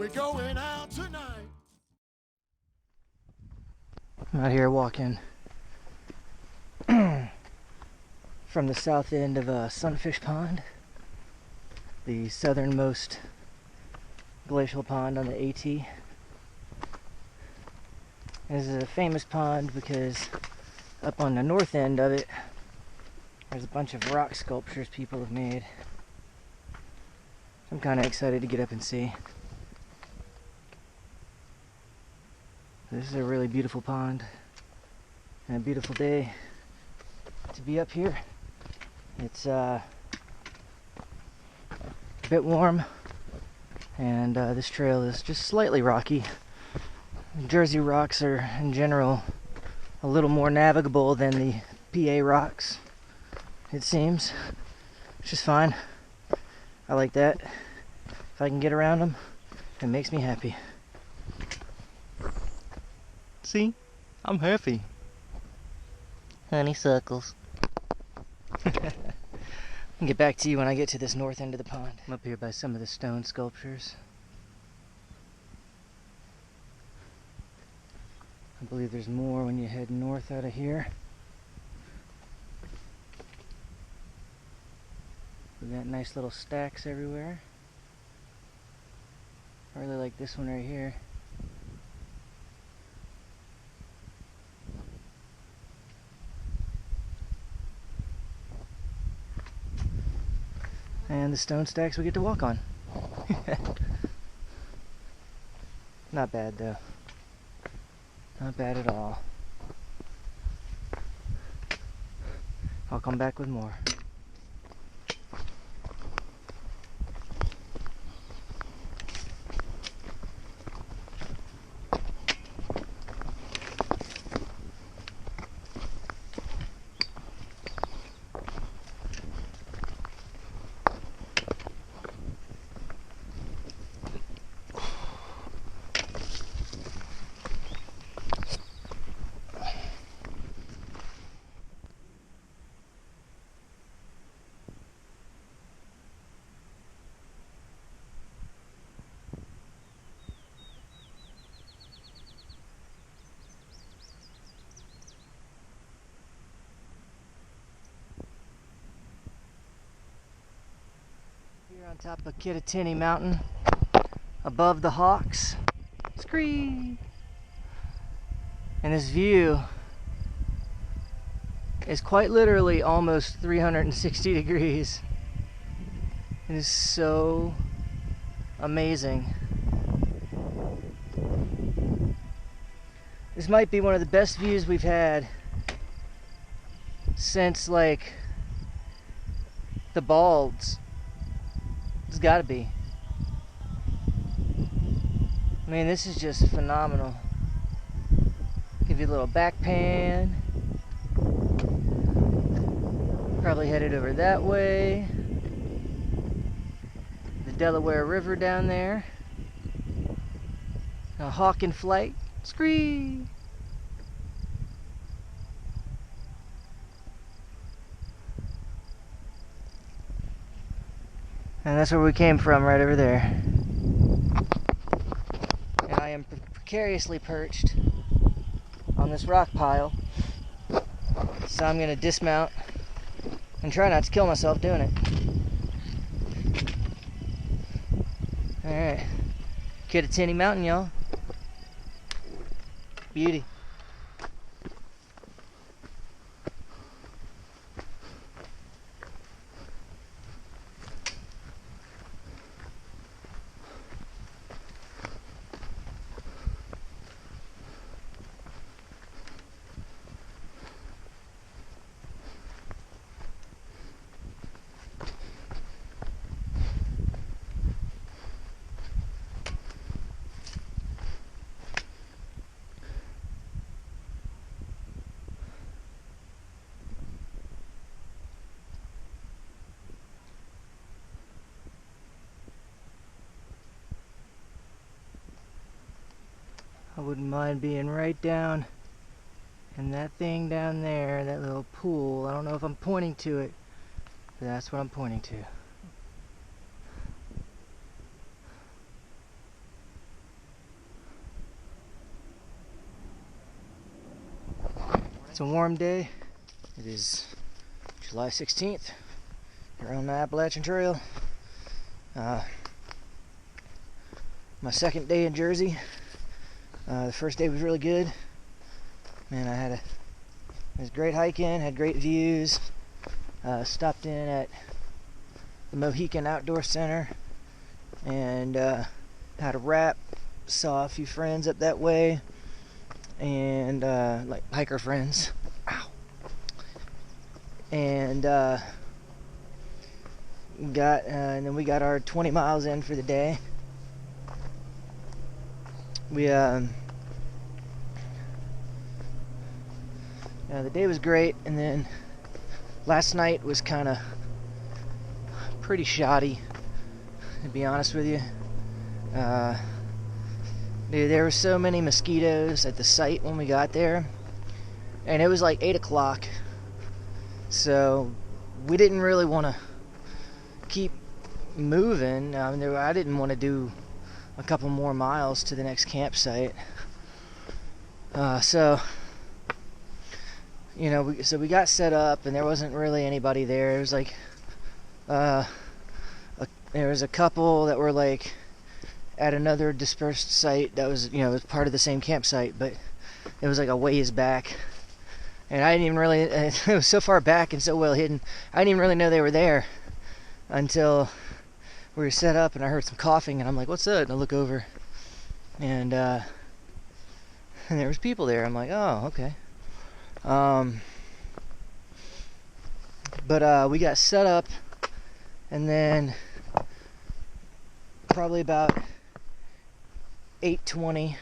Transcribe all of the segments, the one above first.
we're going out tonight. I'm out here walking from the south end of Sunfish Pond, the southernmost glacial pond on the AT. This is a famous pond because up on the north end of it, there's a bunch of rock sculptures people have made. I'm kind of excited to get up and see. This is a really beautiful pond and a beautiful day to be up here. It's a bit warm, and this trail is just slightly rocky. Jersey rocks are in general a little more navigable than the PA rocks, it seems, which is fine. I like that. If I can get around them, it makes me happy. See? I'm happy. Honeysuckles. I'll get back to you when I get to this north end of the pond. I'm up here by some of the stone sculptures. I believe there's more when you head north out of here. We got nice little stacks everywhere. I really like this one right here. And the stone stacks we get to walk on. Not bad though. Not bad at all. I'll come back with more. Here on top of Kittatinny Mountain, above the Hawks. Scree! And this view is quite literally almost 360 degrees. It is so amazing. This might be one of the best views we've had since like the Balds. It's gotta be. I mean, this is just phenomenal. Give you a little back pan. Probably headed over that way. The Delaware River down there. A hawk in flight. Scree! And that's where we came from, right over there. And I am precariously perched on this rock pile. So I'm gonna dismount and try not to kill myself doing it. Alright. Kittatinny Mountain, y'all. Beauty. I wouldn't mind being right down in that thing down there, that little pool. I don't know if I'm pointing to it, but that's what I'm pointing to. It's a warm day. It is July 16th here on the Appalachian Trail. My second day in Jersey. The first day was really good. Man, it was great hiking, had great views. Stopped in at the Mohican Outdoor Center and had a wrap. Saw a few friends up that way, and like hiker friends. Ow. And and then we got our 20 miles in for the day. The day was great, and then last night was kind of pretty shoddy, to be honest with you. Dude, there were so many mosquitoes at the site when we got there, and it was like 8 o'clock, so we didn't really want to keep moving. I didn't want to do a couple more miles to the next campsite. So we got set up, and there wasn't really anybody there. It was like there was a couple that were like at another dispersed site that was, was part of the same campsite, but it was like a ways back, and I didn't even really it was so far back and so well hidden, I didn't even really know they were there until we were set up, and I heard some coughing, and I'm like, what's that? And I look over, and there was people there. I'm like, oh, okay. But we got set up, and then probably about 8:20,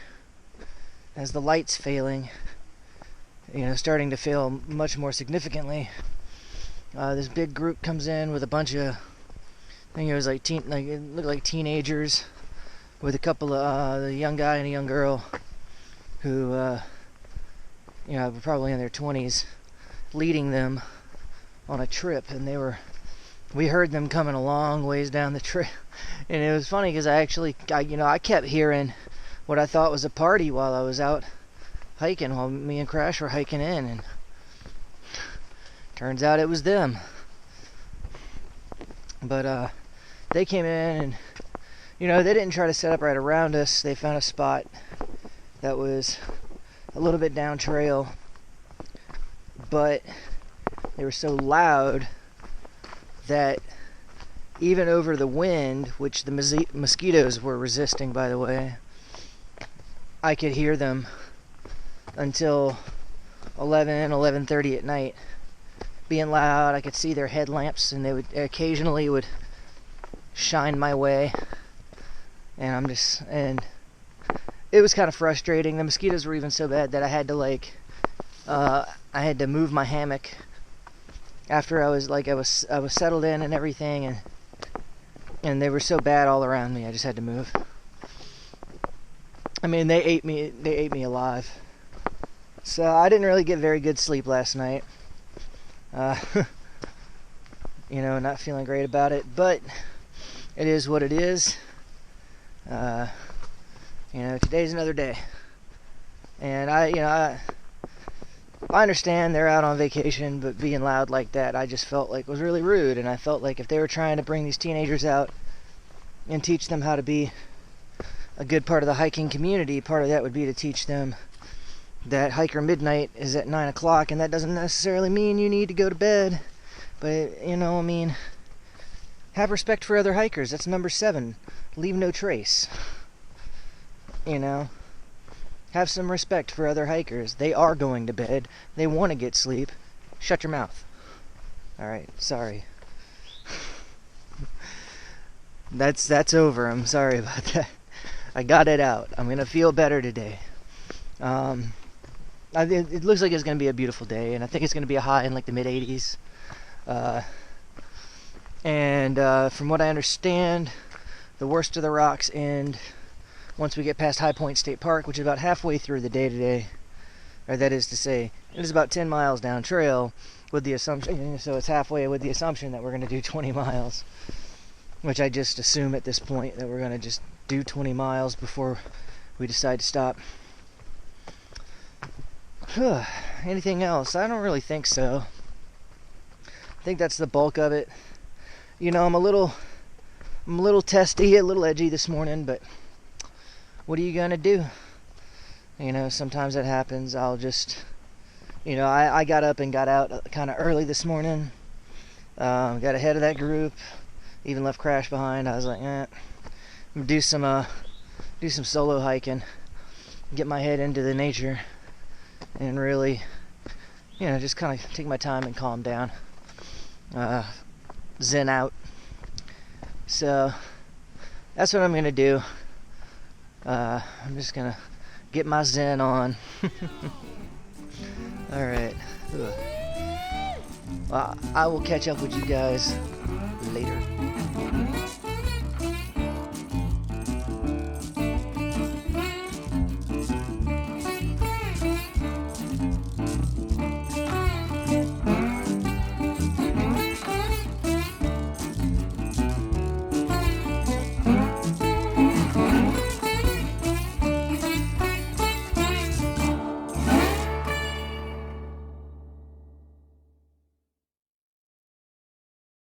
as the light's failing, starting to fail much more significantly, this big group comes in with a bunch of, I think it was it looked like teenagers, with a couple of a young guy and a young girl who were probably in their 20s, leading them on a trip. And we heard them coming a long ways down the trail, and it was funny because I kept hearing what I thought was a party while I was out hiking, while me and Crash were hiking in, and turns out it was them. But they came in, and they didn't try to set up right around us. They found a spot that was a little bit down trail, but they were so loud that even over the wind, which the mosquitoes were resisting, by the way, I could hear them until 11:30 at night, being loud. I could see their headlamps, and they would occasionally shine my way, and it was kind of frustrating. The mosquitoes were even so bad that I had to move my hammock after I was settled in and everything, and they were so bad all around me. I just had to move. I mean, they ate me alive. So I didn't really get very good sleep last night. Not feeling great about it, but it is what it is. Today's another day, and I understand they're out on vacation, but being loud like that, I just felt like was really rude. And I felt like if they were trying to bring these teenagers out and teach them how to be a good part of the hiking community, part of that would be to teach them that hiker midnight is at 9 o'clock, and that doesn't necessarily mean you need to go to bed. But, have respect for other hikers. That's number 7. Leave no trace. Have some respect for other hikers. They are going to bed. They want to get sleep. Shut your mouth. Alright, sorry. That's over. I'm sorry about that. I got it out. I'm going to feel better today. It looks like it's going to be a beautiful day, and I think it's going to be a high in like the mid-80s. From what I understand, the worst of the rocks end once we get past High Point State Park, which is about halfway through the day today. Or that is to say, it is about 10 miles down trail, with the assumption, so it's halfway with the assumption that we're going to do 20 miles. Which I just assume at this point that we're going to just do 20 miles before we decide to stop. Anything else? I don't really think so. I think that's the bulk of it. You know, I'm a little testy, a little edgy this morning, but what are you gonna do? You know, sometimes that happens. I'll just, you know, I got up and got out kind of early this morning. Got ahead of that group. Even left Crash behind. I was like, I'm gonna do some solo hiking, get my head into the nature, and really, you know, just kind of take my time and calm down, zen out. So that's what I'm gonna do. I'm just gonna get my zen on. All right. Well, I will catch up with you guys